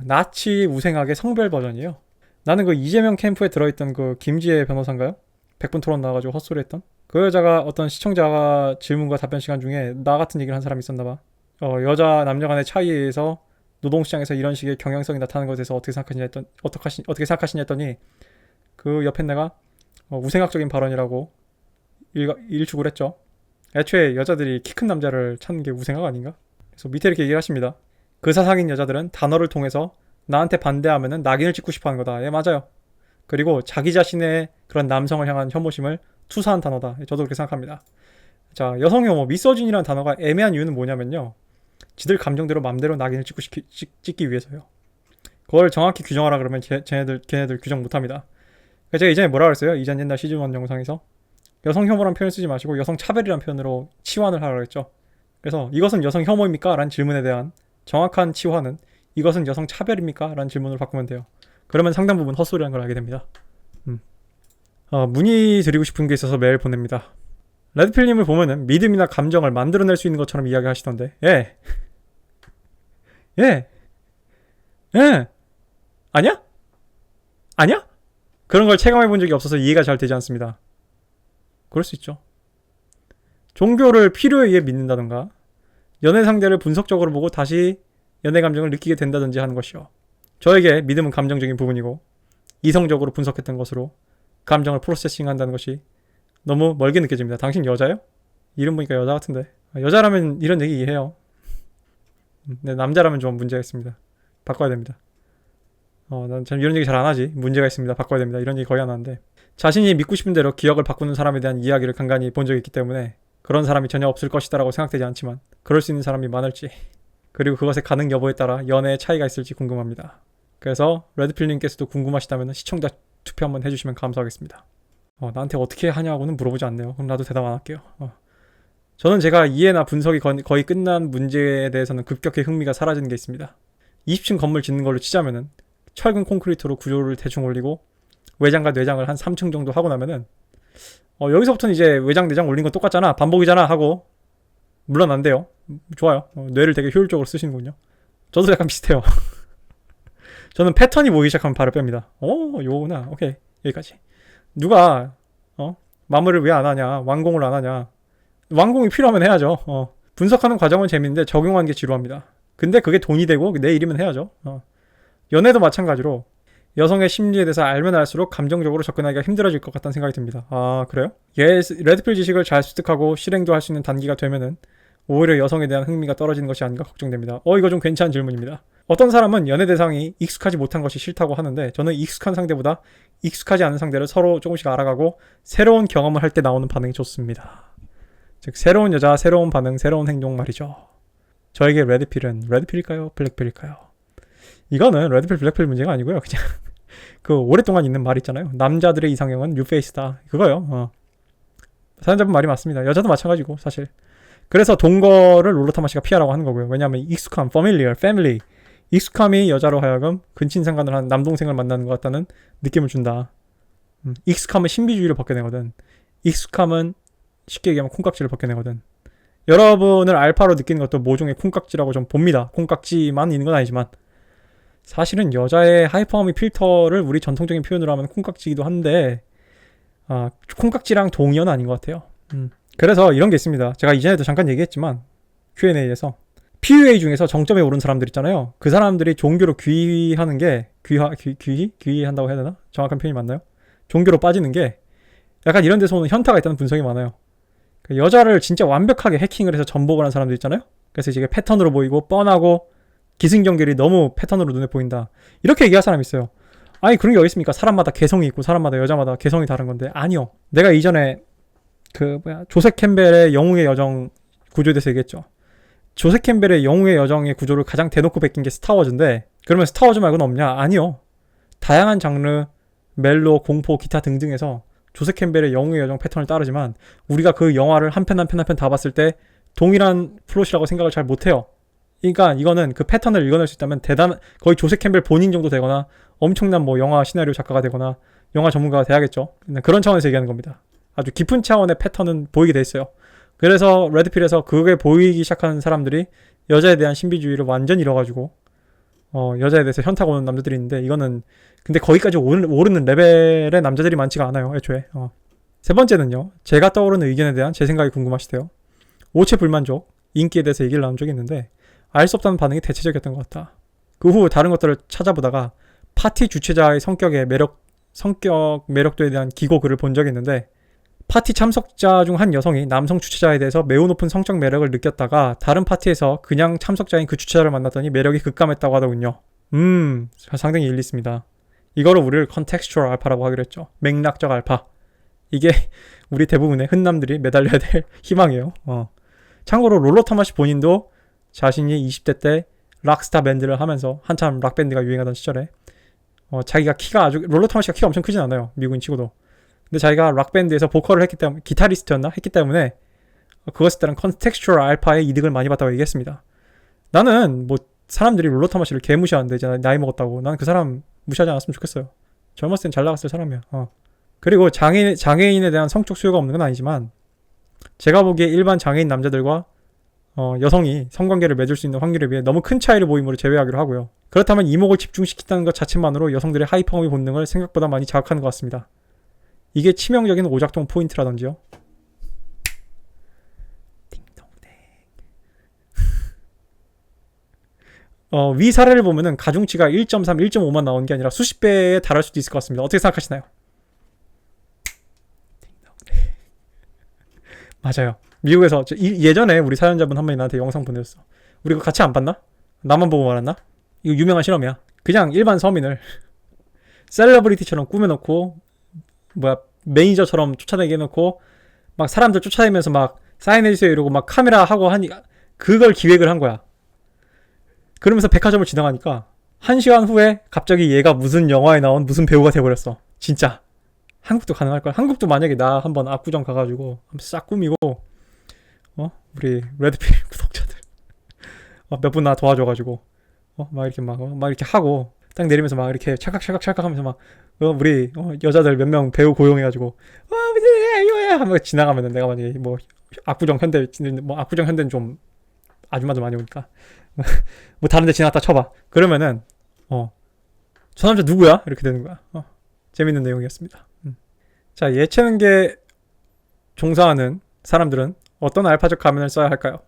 나치 우생학의 성별 버전이에요. 나는 그 이재명 캠프에 들어있던 그 김지혜 변호사인가요? 100분 토론 나와가지고 헛소리 했던 그 여자가 어떤 시청자가 질문과 답변 시간 중에 나 같은 얘기를 한 사람이 있었나 봐. 여자 남녀 간의 차이에 의해서 노동시장에서 이런 식의 경향성이 나타나는 것에 대해서 어떻게 생각하시냐 했더니 그 옆에 내가 우생학적인 발언이라고 일축을 했죠. 애초에 여자들이 키 큰 남자를 찾는 게 우생학 아닌가? 그래서 밑에 이렇게 얘기를 하십니다. 그 사상인 여자들은 단어를 통해서 나한테 반대하면은 낙인을 찍고 싶어 하는 거다. 예, 맞아요. 그리고 자기 자신의 그런 남성을 향한 혐오심을 투사한 단어다. 저도 그렇게 생각합니다. 자, 여성 혐오, 미소진이라는 단어가 애매한 이유는 뭐냐면요. 지들 감정대로 맘대로 낙인을 찍기 위해서요. 그걸 정확히 규정하라 그러면 걔네들 규정 못합니다. 제가 이전에 뭐라 그랬어요? 이전 옛날 시즌1 영상에서 여성 혐오란 표현을 쓰지 마시고 여성 차별이란 표현으로 치환을 하라고 했죠. 그래서 이것은 여성 혐오입니까? 라는 질문에 대한 정확한 치환은 이것은 여성 차별입니까? 라는 질문으로 바꾸면 돼요. 그러면 상당 부분 헛소리라는 걸 알게 됩니다. 문의드리고 싶은 게 있어서 메일 보냅니다. 레드필님을 보면은 믿음이나 감정을 만들어낼 수 있는 것처럼 이야기하시던데 예. 예. 예. 아니야? 아니야? 그런 걸 체감해 본 적이 없어서 이해가 잘 되지 않습니다. 그럴 수 있죠. 종교를 필요에 의해 믿는다던가 연애 상대를 분석적으로 보고 다시 연애 감정을 느끼게 된다든지 하는 것이요. 저에게 믿음은 감정적인 부분이고 이성적으로 분석했던 것으로 감정을 프로세싱 한다는 것이 너무 멀게 느껴집니다. 당신 여자요? 이름 보니까 여자 같은데. 여자라면 이런 얘기 이해해요. 근데 남자라면 좀 문제가 있습니다. 바꿔야 됩니다. 난 참 이런 얘기 잘 안 하지. 문제가 있습니다. 바꿔야 됩니다. 이런 얘기 거의 안 하는데. 자신이 믿고 싶은 대로 기억을 바꾸는 사람에 대한 이야기를 간간히 본 적이 있기 때문에 그런 사람이 전혀 없을 것이다라고 생각되지 않지만 그럴 수 있는 사람이 많을지 그리고 그것의 가능 여부에 따라 연애의 차이가 있을지 궁금합니다. 그래서 레드필님께서도 궁금하시다면 시청자 투표 한번 해주시면 감사하겠습니다. 나한테 어떻게 하냐고는 물어보지 않네요. 그럼 나도 대답 안 할게요. 저는 제가 이해나 분석이 거의 끝난 문제에 대해서는 급격히 흥미가 사라지는 게 있습니다. 20층 건물 짓는 걸로 치자면은 철근 콘크리트로 구조를 대충 올리고 외장과 내장을 한 3층 정도 하고 나면은 여기서부터는 이제 외장 내장 올린 건 똑같잖아 반복이잖아 하고 물러난대요. 좋아요. 뇌를 되게 효율적으로 쓰시는군요. 저도 약간 비슷해요. 저는 패턴이 보이기 시작하면 바로 뺍니다. 요거구나. 오케이. 여기까지. 누가 마무리를 왜 안 하냐 완공을 안 하냐. 완공이 필요하면 해야죠. 분석하는 과정은 재밌는데 적용하는 게 지루합니다. 근데 그게 돈이 되고 내 일이면 해야죠. 연애도 마찬가지로 여성의 심리에 대해서 알면 알수록 감정적으로 접근하기가 힘들어질 것 같다는 생각이 듭니다. 아 그래요? 레드필 지식을 잘 습득하고 실행도 할 수 있는 단계가 되면은 오히려 여성에 대한 흥미가 떨어지는 것이 아닌가 걱정됩니다. 이거 좀 괜찮은 질문입니다. 어떤 사람은 연애 대상이 익숙하지 못한 것이 싫다고 하는데 저는 익숙한 상대보다 익숙하지 않은 상대를 서로 조금씩 알아가고 새로운 경험을 할 때 나오는 반응이 좋습니다. 즉 새로운 여자, 새로운 반응, 새로운 행동 말이죠. 저에게 레드필은 레드필일까요? 블랙필일까요? 이거는 레드필, 블랙필 문제가 아니고요. 그냥 그 오랫동안 있는 말 있잖아요. 남자들의 이상형은 뉴페이스다. 그거요. 사연자분 말이 맞습니다. 여자도 마찬가지고 사실. 그래서 동거를 롤러타마시가 피하라고 하는 거고요. 왜냐하면 익숙함, familiar, family 익숙함이 여자로 하여금 근친상간을 한 남동생을 만나는 것 같다는 느낌을 준다. 익숙함은 신비주의를 벗겨내거든. 익숙함은 쉽게 얘기하면 콩깍지를 벗겨내거든. 여러분을 알파로 느끼는 것도 모종의 콩깍지라고 좀 봅니다. 콩깍지만 있는 건 아니지만 사실은 여자의 하이퍼미 필터를 우리 전통적인 표현으로 하면 콩깍지이기도 한데 콩깍지랑 동의어는 아닌 것 같아요. 그래서 이런 게 있습니다. 제가 이전에도 잠깐 얘기했지만 Q&A에서 PUA 중에서 정점에 오른 사람들 있잖아요. 그 사람들이 종교로 귀의하는 게 귀의한다고 해야 되나? 정확한 표현이 맞나요? 종교로 빠지는 게 약간 이런 데서 오는 현타가 있다는 분석이 많아요. 여자를 진짜 완벽하게 해킹을 해서 전복을 한 사람들 있잖아요. 그래서 이게 패턴으로 보이고 뻔하고 기승전결이 너무 패턴으로 눈에 보인다. 이렇게 얘기할 사람이 있어요. 아니 그런 게 어디 있습니까? 사람마다 개성이 있고 사람마다 여자마다 개성이 다른 건데 아니요. 내가 이전에 조셉 캠벨의 영웅의 여정 구조에 대해서 얘기했죠. 조셉 캠벨의 영웅의 여정의 구조를 가장 대놓고 베낀 게 스타워즈인데 그러면 스타워즈 말고는 없냐? 아니요. 다양한 장르, 멜로, 공포, 기타 등등에서 조셉 캠벨의 영웅의 여정 패턴을 따르지만 우리가 그 영화를 한 편 한 편 한 편 다 봤을 때 동일한 플롯이라고 생각을 잘 못해요. 그러니까 이거는 그 패턴을 읽어낼 수 있다면 거의 조셉 캠벨 본인 정도 되거나 엄청난 영화 시나리오 작가가 되거나 영화 전문가가 돼야겠죠. 그런 차원에서 얘기하는 겁니다. 아주 깊은 차원의 패턴은 보이게 돼 있어요. 그래서 레드필에서 그게 보이기 시작하는 사람들이 여자에 대한 신비주의를 완전히 잃어가지고 여자에 대해서 현타가 오는 남자들이 있는데 이거는 근데 거기까지 오르는 레벨의 남자들이 많지가 않아요. 애초에 세 번째는요. 제가 떠오르는 의견에 대한 제 생각이 궁금하시대요. 오체 불만족, 인기에 대해서 얘기를 나눈 적이 있는데 알 수 없다는 반응이 대체적이었던 것 같다. 그 후 다른 것들을 찾아보다가 파티 주최자의 성격 매력도에 대한 기고 글을 본 적이 있는데 파티 참석자 중 한 여성이 남성 주최자에 대해서 매우 높은 성적 매력을 느꼈다가 다른 파티에서 그냥 참석자인 그 주최자를 만났더니 매력이 급감했다고 하더군요. 상당히 일리 있습니다. 이거를 우리를 contextual 알파라고 하기로 했죠. 맥락적 알파. 이게 우리 대부분의 흔남들이 매달려야 될 희망이에요. 참고로 롤러 타마시 본인도 자신이 20대 때 락스타 밴드를 하면서 한참 락밴드가 유행하던 시절에 자기가 키가 롤러 타마시가 키가 엄청 크진 않아요. 미국인 치고도. 근데 자기가 락밴드에서 보컬을 했기 때문에 기타리스트였나? 했기 때문에 그것에 따른 컨텍스추얼 알파의 이득을 많이 봤다고 얘기했습니다. 나는 뭐 사람들이 롤러 타마시를 개무시하는데 이제 나이 먹었다고. 난 그 사람 무시하지 않았으면 좋겠어요. 젊었을 땐 잘 나갔을 사람이야. 그리고 장애인에 대한 성적 수요가 없는 건 아니지만 제가 보기에 일반 장애인 남자들과 여성이 성관계를 맺을 수 있는 확률에 비해 너무 큰 차이를 보임으로 제외하기로 하고요. 그렇다면 이목을 집중시킨다는 것 자체만으로 여성들의 하이퍼거미 본능을 생각보다 많이 자극하는 것 같습니다. 이게 치명적인 오작동 포인트라든지요. 위 사례를 보면은 가중치가 1.3, 1.5만 나오는 게 아니라 수십 배에 달할 수도 있을 것 같습니다. 어떻게 생각하시나요? 맞아요. 미국에서 예전에 우리 사연자분 한 분이 나한테 영상 보내줬어. 우리 그거 같이 안 봤나? 나만 보고 말았나? 이거 유명한 실험이야. 그냥 일반 서민을 셀러브리티처럼 꾸며놓고 매니저처럼 쫓아다니게 해놓고 막 사람들 쫓아다니면서 막 사인해주세요 이러고 막 카메라 하고 하니까 그걸 기획을 한 거야. 그러면서 백화점을 지나가니까 1시간 후에 갑자기 얘가 무슨 영화에 나온 무슨 배우가 돼버렸어. 진짜 한국도 가능할걸. 한국도 만약에 나 한번 압구정 가가지고 한번 싹 꾸미고 우리 레드필 구독자들 몇 분 나 도와줘가지고 막 이렇게 막 이렇게 하고 딱 내리면서 막 이렇게 찰칵 하면서 막 우리 여자들 몇 명 배우 고용해가지고 하면 지나가면은 내가 만약에 뭐 압구정 현대는 좀 아줌마도 많이 오니까 뭐 다른 데 지나갔다 쳐봐. 그러면은 저 남자 누구야? 이렇게 되는 거야. 재밌는 내용이었습니다. 자, 예체능계 종사하는 사람들은 어떤 알파적 가면을 써야 할까요?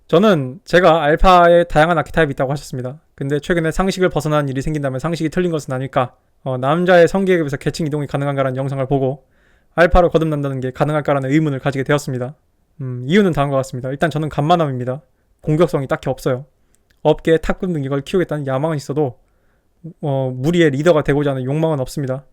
저는 제가 알파의 다양한 아키타입이 있다고 하셨습니다. 근데 최근에 상식을 벗어난 일이 생긴다면 상식이 틀린 것은 아닐까? 남자의 성계급에서 계층 이동이 가능한가라는 영상을 보고 알파로 거듭난다는 게 가능할까라는 의문을 가지게 되었습니다. 이유는 다음과 같습니다. 일단 저는 간만함입니다. 공격성이 딱히 없어요. 업계의 탑급 능력을 키우겠다는 야망은 있어도 무리의 리더가 되고자 하는 욕망은 없습니다.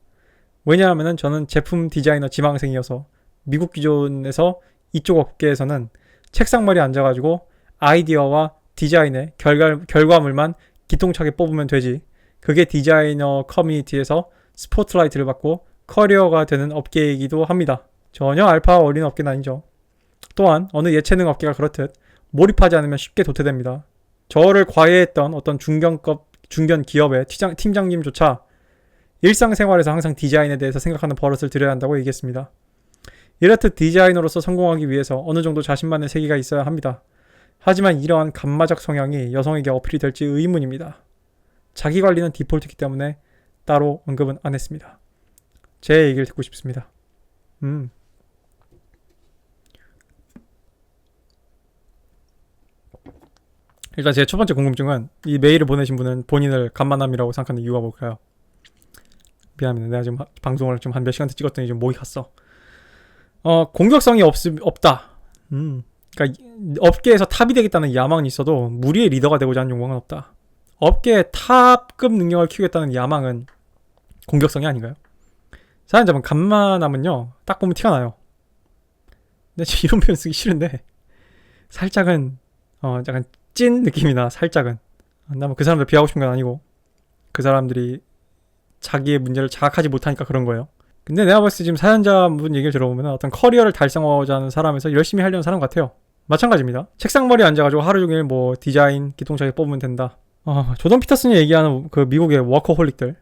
왜냐하면 저는 제품 디자이너 지망생이어서 미국 기존에서 이쪽 업계에서는 책상머리에 앉아가지고 아이디어와 디자인의 결과물만 기똥차게 뽑으면 되지, 그게 디자이너 커뮤니티에서 스포트라이트를 받고 커리어가 되는 업계이기도 합니다. 전혀 알파와 어울리는 업계는 아니죠. 또한 어느 예체능 업계가 그렇듯 몰입하지 않으면 쉽게 도태됩니다. 저를 과외했던 어떤 중견 기업의 팀장님조차 일상생활에서 항상 디자인에 대해서 생각하는 버릇을 들여야 한다고 얘기했습니다. 이렇듯 디자이너로서 성공하기 위해서 어느 정도 자신만의 세계가 있어야 합니다. 하지만 이러한 감마적 성향이 여성에게 어필이 될지 의문입니다. 자기관리는 디폴트이기 때문에 따로 언급은 안 했습니다. 제 얘기를 듣고 싶습니다. 일단 제 첫 번째 궁금증은 이 메일을 보내신 분은 본인을 간만함이라고 생각하는 이유가 뭘까요? 미안합니다. 내가 지금 방송을 좀 한 몇 시간째 찍었더니 좀 목이 갔어. 공격성이 없다. 그러니까 업계에서 탑이 되겠다는 야망은 있어도 무리의 리더가 되고자 하는 욕망은 없다. 업계의 탑급 능력을 키우겠다는 야망은 공격성이 아닌가요? 사연자분 간만함은요, 딱 보면 티가 나요. 근데 이런 표현 쓰기 싫은데 살짝은 약간 찐 느낌이 나. 살짝은. 나 뭐 그 사람들 비하고 싶은 건 아니고 그 사람들이 자기의 문제를 자각하지 못하니까 그런 거예요. 근데 내가 봤을 때 지금 사연자분 얘기를 들어보면 어떤 커리어를 달성하고자 하는 사람에서 열심히 하려는 사람 같아요. 마찬가지입니다. 책상머리에 앉아가지고 하루 종일 뭐 디자인 기똥차게 뽑으면 된다. 조던 피터슨이 얘기하는 그 미국의 워커홀릭들,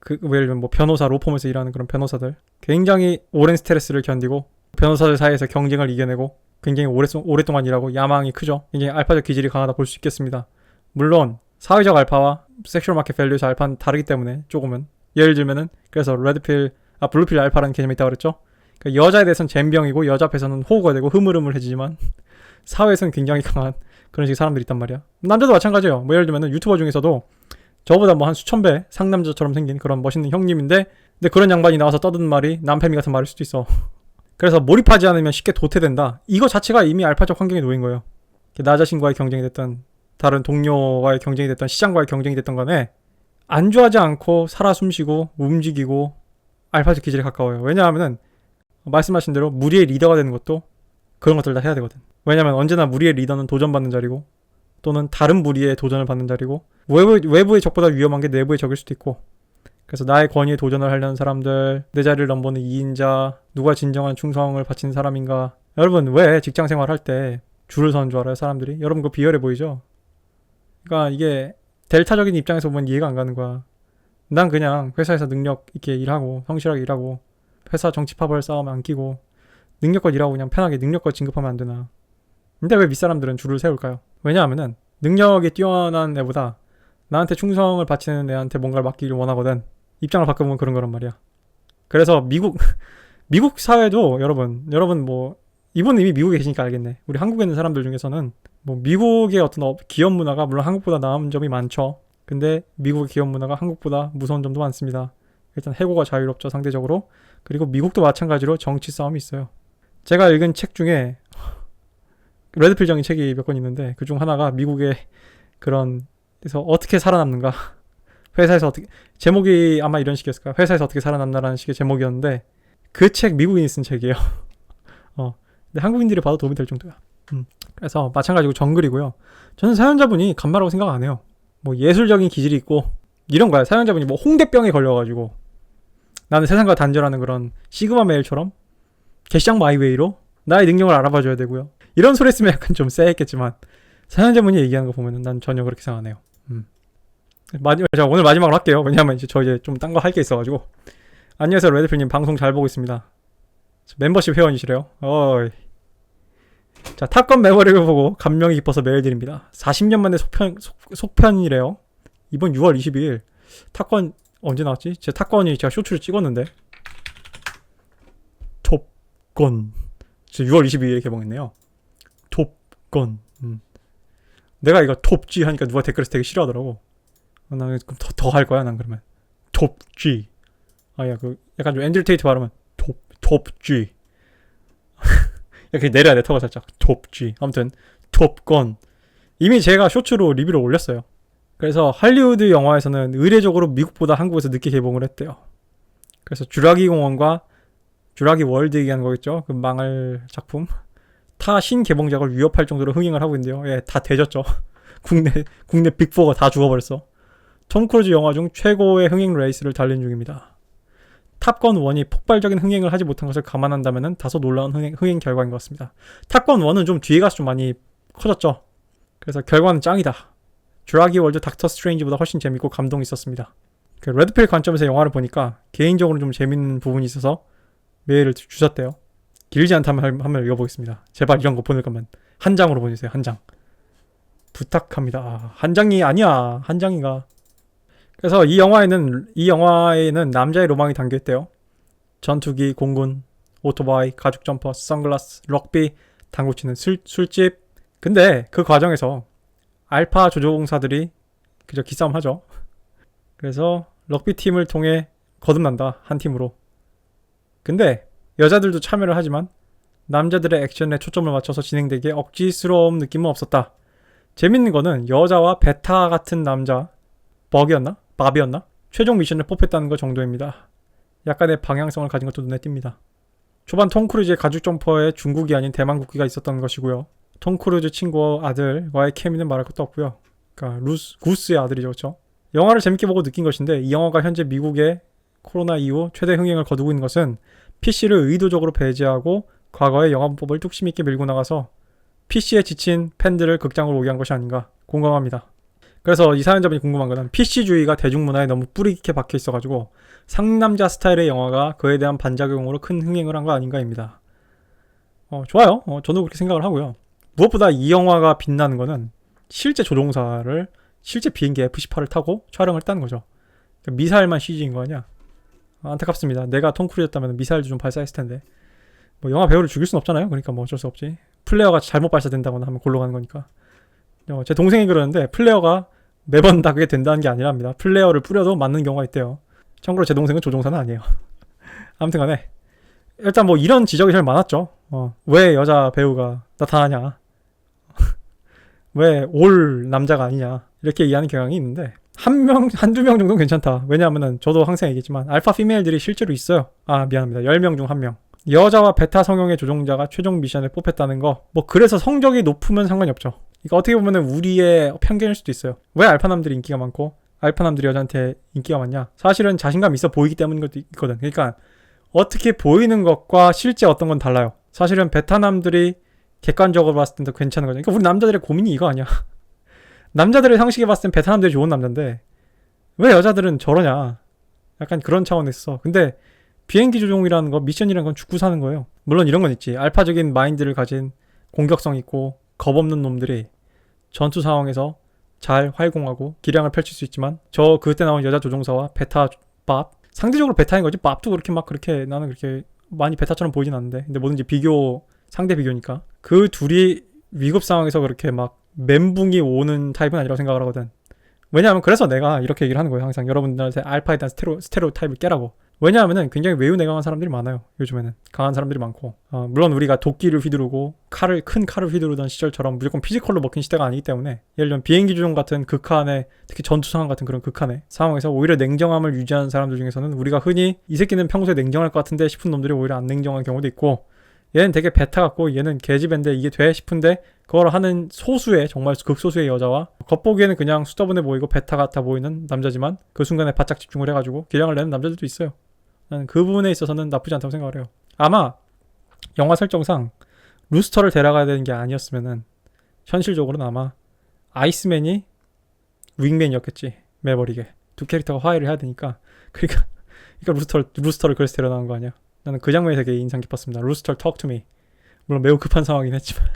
예를 들면 뭐 변호사, 로펌에서 일하는 그런 변호사들, 굉장히 오랜 스트레스를 견디고 변호사들 사이에서 경쟁을 이겨내고 굉장히 오랫동안 일하고 야망이 크죠. 굉장히 알파적 기질이 강하다 볼 수 있겠습니다. 물론 사회적 알파와 섹슈얼 마켓 밸류에서 알파는 다르기 때문에 조금은, 예를 들면은 그래서 블루필 알파라는 개념이 있다고 그랬죠. 그러니까 여자에 대해서는 젬병이고 여자 앞에서는 호구가 되고 흐물흐물해지지만 사회에서는 굉장히 강한 그런 식의 사람들이 있단 말이야. 남자도 마찬가지예요. 뭐 예를 들면 유튜버 중에서도 저보다 뭐 한 수천 배 상남자처럼 생긴 그런 멋있는 형님인데 근데 그런 양반이 나와서 떠드는 말이 남패미 같은 말일 수도 있어. 그래서 몰입하지 않으면 쉽게 도태된다. 이거 자체가 이미 알파적 환경에 놓인 거예요. 나 자신과의 경쟁이 됐던 다른 동료와의 경쟁이 됐던 시장과의 경쟁이 됐던 간에 안주하지 않고 살아 숨쉬고 움직이고 알파적 기질에 가까워요. 왜냐하면은 말씀하신 대로 무리의 리더가 되는 것도 그런 것들 다 해야 되거든. 왜냐면 언제나 무리의 리더는 도전받는 자리고 또는 다른 무리의 도전을 받는 자리고 외부의 적보다 위험한 게 내부의 적일 수도 있고 그래서 나의 권위에 도전을 하려는 사람들, 내 자리를 넘보는 2인자, 누가 진정한 충성을 바치는 사람인가. 여러분 왜 직장생활 할 때 줄을 서는 줄 알아요 사람들이? 여러분 그거 비열해 보이죠? 그러니까 이게 델타적인 입장에서 보면 이해가 안 가는 거야. 난 그냥 회사에서 능력 있게 일하고 성실하게 일하고 회사 정치파벌 싸움 안 끼고 능력껏 일하고 그냥 편하게 능력껏 진급하면 안 되나. 근데 왜 윗사람들은 줄을 세울까요? 왜냐하면은 능력이 뛰어난 애보다 나한테 충성을 바치는 애한테 뭔가를 맡기길 원하거든. 입장을 바꿔보면 그런 거란 말이야. 그래서 미국 사회도 여러분 뭐 이분은 이미 미국에 계시니까 알겠네. 우리 한국에 있는 사람들 중에서는 뭐 미국의 어떤 기업 문화가 물론 한국보다 나은 점이 많죠. 근데 미국의 기업 문화가 한국보다 무서운 점도 많습니다. 일단 해고가 자유롭죠 상대적으로. 그리고 미국도 마찬가지로 정치 싸움이 있어요. 제가 읽은 책 중에 레드필정의 책이 몇 권 있는데 그중 하나가 미국의 그런 그래서 어떻게 살아남는가 회사에서 어떻게 제목이 아마 이런 식이었을 거야. 회사에서 어떻게 살아남나라는 식의 제목이었는데 그 책 미국인이 쓴 책이에요. 근데 한국인들이 봐도 도움이 될 정도야. 그래서 마찬가지고 정글이고요. 저는 사연자분이 간마라고 생각 안 해요. 뭐 예술적인 기질이 있고 이런 거야. 사연자분이 뭐 홍대병에 걸려가지고 나는 세상과 단절하는 그런 시그마 메일처럼 개쌍 마이웨이로 나의 능력을 알아봐줘야 되고요. 이런 소리 했으면 약간 좀 쎄했겠지만 사연자분이 얘기하는 거 보면은 난 전혀 그렇게 생각 안 해요. 자, 오늘 마지막으로 할게요. 왜냐하면 이제 저 이제 좀 딴 거 할 게 있어가지고. 안녕하세요 레드필님 방송 잘 보고 있습니다. 멤버십 회원이시래요. 어이. 자 탑건 매버릭을 보고 감명이 깊어서 메일 드립니다. 40년 만에 속편이래요. 이번 6월 22일 탑건 언제 나왔지? 제 탑건이 제가 쇼츠를 찍었는데 톱건 6월 22일에 개봉했네요. 톱건 내가 이거 톱G 하니까 누가 댓글에서 되게 싫어하더라고. 난 더 할 거야 난 그러면 톱G 아야 그 약간 좀 앤드류 테이트 발음은 톱G 이렇게 내려야 돼 턱을 살짝 톱G 아무튼 톱건 이미 제가 쇼츠로 리뷰를 올렸어요. 그래서 할리우드 영화에서는 의례적으로 미국보다 한국에서 늦게 개봉을 했대요. 그래서 쥬라기 공원과 쥬라기 월드 얘기하는 거겠죠. 그 망할 작품 타 신개봉작을 위협할 정도로 흥행을 하고 있는데요. 예, 다 되졌죠. 국내 빅4가 다 죽어버렸어. 톰 크루즈 영화 중 최고의 흥행 레이스를 달린 중입니다. 탑건 1이 폭발적인 흥행을 하지 못한 것을 감안한다면 다소 놀라운 흥행 결과인 것 같습니다. 탑건 1은 좀 뒤에 가서 좀 많이 커졌죠. 그래서 결과는 짱이다. 쥬라기 월드 닥터 스트레인지보다 훨씬 재밌고 감동이 있었습니다. 그 레드필 관점에서 영화를 보니까 개인적으로 좀 재밌는 부분이 있어서 메일을 주셨대요. 길지 않다면 한번 읽어보겠습니다. 제발 이런 거 보낼 거면 한 장으로 보내주세요. 한 장. 부탁합니다. 한 장이 아니야. 한 장인가. 그래서 이 영화에는 남자의 로망이 담겨있대요. 전투기, 공군, 오토바이, 가죽 점퍼, 선글라스, 럭비, 당구치는 술집. 근데 그 과정에서 알파 조종사들이 그저 기싸움 하죠. 그래서 럭비 팀을 통해 거듭난다. 한 팀으로. 근데 여자들도 참여를 하지만 남자들의 액션에 초점을 맞춰서 진행되기에 억지스러운 느낌은 없었다. 재밌는 거는 여자와 베타 같은 남자 바비였나? 최종 미션을 뽑혔다는 것 정도입니다. 약간의 방향성을 가진 것도 눈에 띕니다. 초반 톰 크루즈의 가죽 점퍼에 중국이 아닌 대만 국기가 있었던 것이고요. 톰 크루즈 친구 아들과의 케미는 말할 것도 없고요. 그러니까 구스의 아들이죠, 그렇죠? 영화를 재밌게 보고 느낀 것인데 이 영화가 현재 미국의 코로나 이후 최대 흥행을 거두고 있는 것은 PC를 의도적으로 배제하고 과거의 영화법을 뚝심 있게 밀고 나가서 PC에 지친 팬들을 극장으로 오게 한 것이 아닌가 공감합니다. 그래서 이 사연자분이 궁금한 거는 PC주의가 대중문화에 너무 뿌리 깊게 박혀 있어가지고 상남자 스타일의 영화가 그에 대한 반작용으로 큰 흥행을 한 거 아닌가입니다. 좋아요. 저도 그렇게 생각을 하고요. 무엇보다 이 영화가 빛나는 거는 실제 조종사를 실제 비행기 F-18을 타고 촬영을 했다는 거죠. 그러니까 미사일만 CG인 거 아니야? 안타깝습니다. 내가 톰 크루즈였다면 미사일도 좀 발사했을 텐데. 뭐 영화 배우를 죽일 순 없잖아요. 그러니까 뭐 어쩔 수 없지. 플레이어가 잘못 발사된다거나 하면 골로 가는 거니까. 제 동생이 그러는데 플레이어가 매번 다 그게 된다는 게 아니랍니다. 플레이어를 뿌려도 맞는 경우가 있대요. 참고로 제 동생은 조종사는 아니에요. 아무튼 간에 일단 뭐 이런 지적이 제일 많았죠. 왜 여자 배우가 나타나냐. 왜 올 남자가 아니냐. 이렇게 얘기하는 경향이 있는데 한두 명 정도는 괜찮다. 왜냐하면은 저도 항상 얘기했지만 알파 피메일들이 실제로 있어요. 아 미안합니다. 10명 중 1명. 여자와 베타 성형의 조종자가 최종 미션에 뽑혔다는 거. 뭐 그래서 성적이 높으면 상관이 없죠. 그러니까 어떻게 보면은 우리의 편견일 수도 있어요. 왜 알파남들이 인기가 많고 알파남들이 여자한테 인기가 많냐. 사실은 자신감 있어 보이기 때문인 것도 있거든. 그러니까 어떻게 보이는 것과 실제 어떤 건 달라요. 사실은 베타남들이 객관적으로 봤을 때도 괜찮은 거죠. 그러니까 우리 남자들의 고민이 이거 아니야. 남자들의 상식에 봤을 땐 베타남들이 좋은 남자인데 왜 여자들은 저러냐. 약간 그런 차원에서. 근데 비행기 조종이라는 거, 미션이라는 건 죽고 사는 거예요. 물론 이런 건 있지. 알파적인 마인드를 가진 공격성 있고 겁없는 놈들이 전투 상황에서 잘 활공하고 기량을 펼칠 수 있지만 저 그때 나온 여자 조종사와 베타 밥 상대적으로 베타인 거지. 밥도 그렇게 막 그렇게 나는 그렇게 많이 베타처럼 보이진 않는데 근데 뭐든지 비교 상대 비교니까 그 둘이 위급 상황에서 그렇게 막 멘붕이 오는 타입은 아니라고 생각을 하거든. 왜냐하면 그래서 내가 이렇게 얘기를 하는 거예요. 항상 여러분들한테 알파에 대한 스테레오 타입을 깨라고. 왜냐하면은 굉장히 외유내강한 사람들이 많아요. 요즘에는 강한 사람들이 많고 물론 우리가 도끼를 휘두르고 큰 칼을 휘두르던 시절처럼 무조건 피지컬로 먹힌 시대가 아니기 때문에 예를 들면 비행기 조종 같은 극한의 특히 전투 상황 같은 그런 극한의 상황에서 오히려 냉정함을 유지하는 사람들 중에서는 우리가 흔히 이 새끼는 평소에 냉정할 것 같은데 싶은 놈들이 오히려 안 냉정한 경우도 있고 얘는 되게 베타 같고 얘는 개집인데 이게 돼 싶은데 그걸 하는 소수의 정말 극소수의 여자와 겉보기에는 그냥 수다분해 보이고 베타 같아 보이는 남자지만 그 순간에 바짝 집중을 해가지고 기량을 내는 남자들도 있어요. 나는 그 부분에 있어서는 나쁘지 않다고 생각을 해요. 아마 영화 설정상 루스터를 데려가야 되는 게 아니었으면은 현실적으로는 아마 아이스맨이 윙맨이었겠지. 매버릭에 두 캐릭터가 화해를 해야 되니까 그러니까 루스터를 그래서 데려나온 거 아니야. 나는 그 장면이 되게 인상 깊었습니다. 루스터 talk to me. 물론 매우 급한 상황이긴 했지만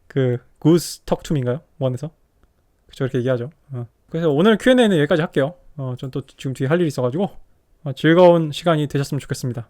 그 goose talk to me인가요? 원에서 그쵸 이렇게 얘기하죠. 그래서 오늘 Q&A는 여기까지 할게요. 전 또 지금 뒤에 할 일이 있어가지고 즐거운 시간이 되셨으면 좋겠습니다.